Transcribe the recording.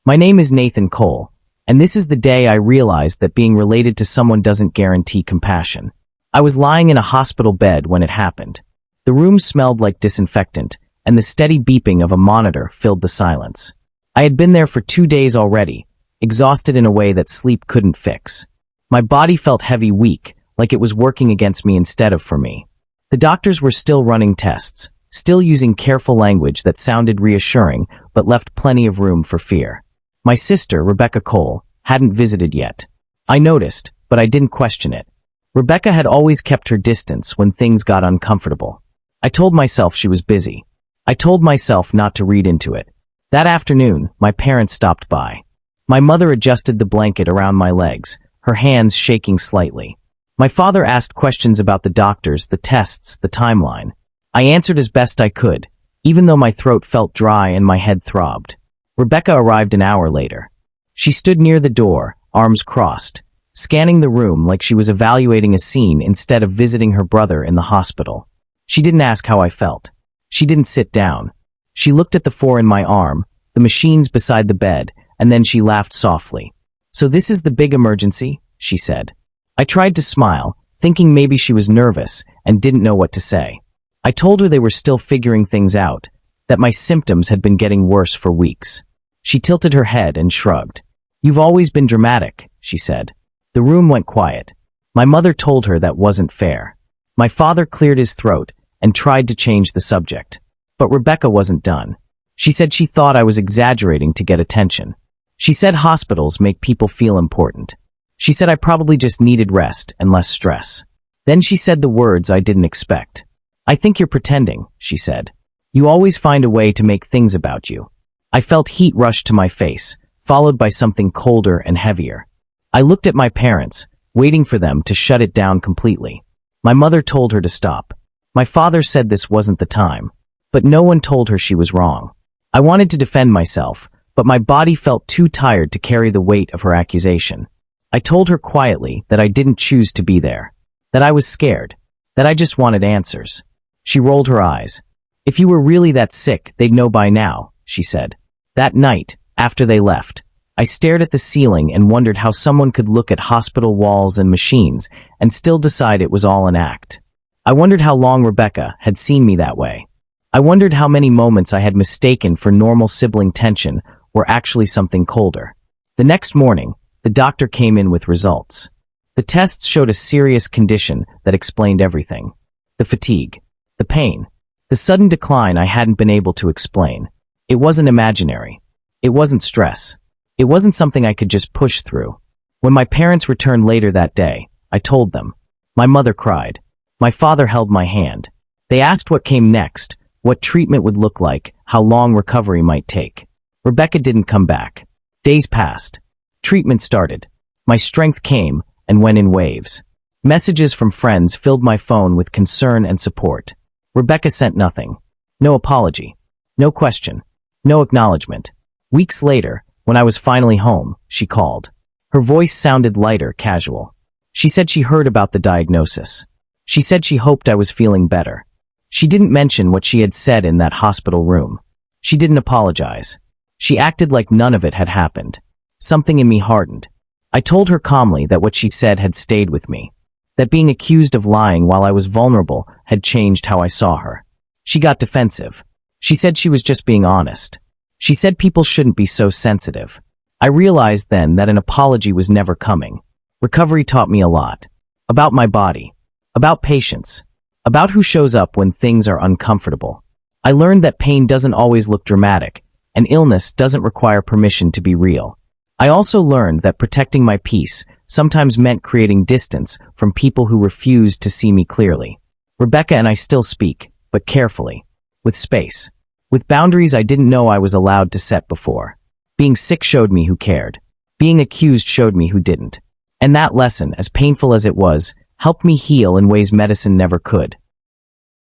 My name is Nathan Cole, and this is the day I realized that being related to someone doesn't guarantee compassion. I was lying in a hospital bed when it happened. The room smelled like disinfectant, and the steady beeping of a monitor filled the silence. I had been there for 2 days already, exhausted in a way that sleep couldn't fix. My body felt heavy, weak, like it was working against me instead of for me. The doctors were still running tests, still using careful language that sounded reassuring but left plenty of room for fear. My sister, Rebecca Cole, hadn't visited yet. I noticed, but I didn't question it. Rebecca had always kept her distance when things got uncomfortable. I told myself she was busy. I told myself not to read into it. That afternoon, my parents stopped by. My mother adjusted the blanket around my legs, her hands shaking slightly. My father asked questions about the doctors, the tests, the timeline. I answered as best I could, even though my throat felt dry and my head throbbed. Rebecca arrived an hour later. She stood near the door, arms crossed, scanning the room like she was evaluating a scene instead of visiting her brother in the hospital. She didn't ask how I felt. She didn't sit down. She looked at the 4 in my arm, the machines beside the bed, and then she laughed softly. "So this is the big emergency?" she said. I tried to smile, thinking maybe she was nervous and didn't know what to say. I told her they were still figuring things out, that my symptoms had been getting worse for weeks. She tilted her head and shrugged. "You've always been dramatic," she said. The room went quiet. My mother told her that wasn't fair. My father cleared his throat and tried to change the subject. But Rebecca wasn't done. She said she thought I was exaggerating to get attention. She said hospitals make people feel important. She said I probably just needed rest and less stress. Then she said the words I didn't expect. "I think you're pretending," she said. "You always find a way to make things about you." I felt heat rush to my face, followed by something colder and heavier. I looked at my parents, waiting for them to shut it down completely. My mother told her to stop. My father said this wasn't the time, but no one told her she was wrong. I wanted to defend myself, but my body felt too tired to carry the weight of her accusation. I told her quietly that I didn't choose to be there, that I was scared, that I just wanted answers. She rolled her eyes. "If you were really that sick, they'd know by now," she said. That night, after they left, I stared at the ceiling and wondered how someone could look at hospital walls and machines and still decide it was all an act. I wondered how long Rebecca had seen me that way. I wondered how many moments I had mistaken for normal sibling tension were actually something colder. The next morning, the doctor came in with results. The tests showed a serious condition that explained everything. The fatigue, the pain, the sudden decline I hadn't been able to explain. It wasn't imaginary. It wasn't stress. It wasn't something I could just push through. When my parents returned later that day, I told them. My mother cried. My father held my hand. They asked what came next, what treatment would look like, how long recovery might take. Rebecca didn't come back. Days passed. Treatment started. My strength came and went in waves. Messages from friends filled my phone with concern and support. Rebecca sent nothing. No apology. No question. No acknowledgement. Weeks later, when I was finally home, she called. Her voice sounded lighter, casual. She said she heard about the diagnosis. She said she hoped I was feeling better. She didn't mention what she had said in that hospital room. She didn't apologize. She acted like none of it had happened. Something in me hardened. I told her calmly that what she said had stayed with me. That being accused of lying while I was vulnerable had changed how I saw her. She got defensive. She said she was just being honest. She said people shouldn't be so sensitive. I realized then that an apology was never coming. Recovery taught me a lot. About my body. About patience. About who shows up when things are uncomfortable. I learned that pain doesn't always look dramatic, and illness doesn't require permission to be real. I also learned that protecting my peace sometimes meant creating distance from people who refused to see me clearly. Rebecca and I still speak, but carefully. With space. With boundaries I didn't know I was allowed to set before. Being sick showed me who cared. Being accused showed me who didn't. And that lesson, as painful as it was, helped me heal in ways medicine never could.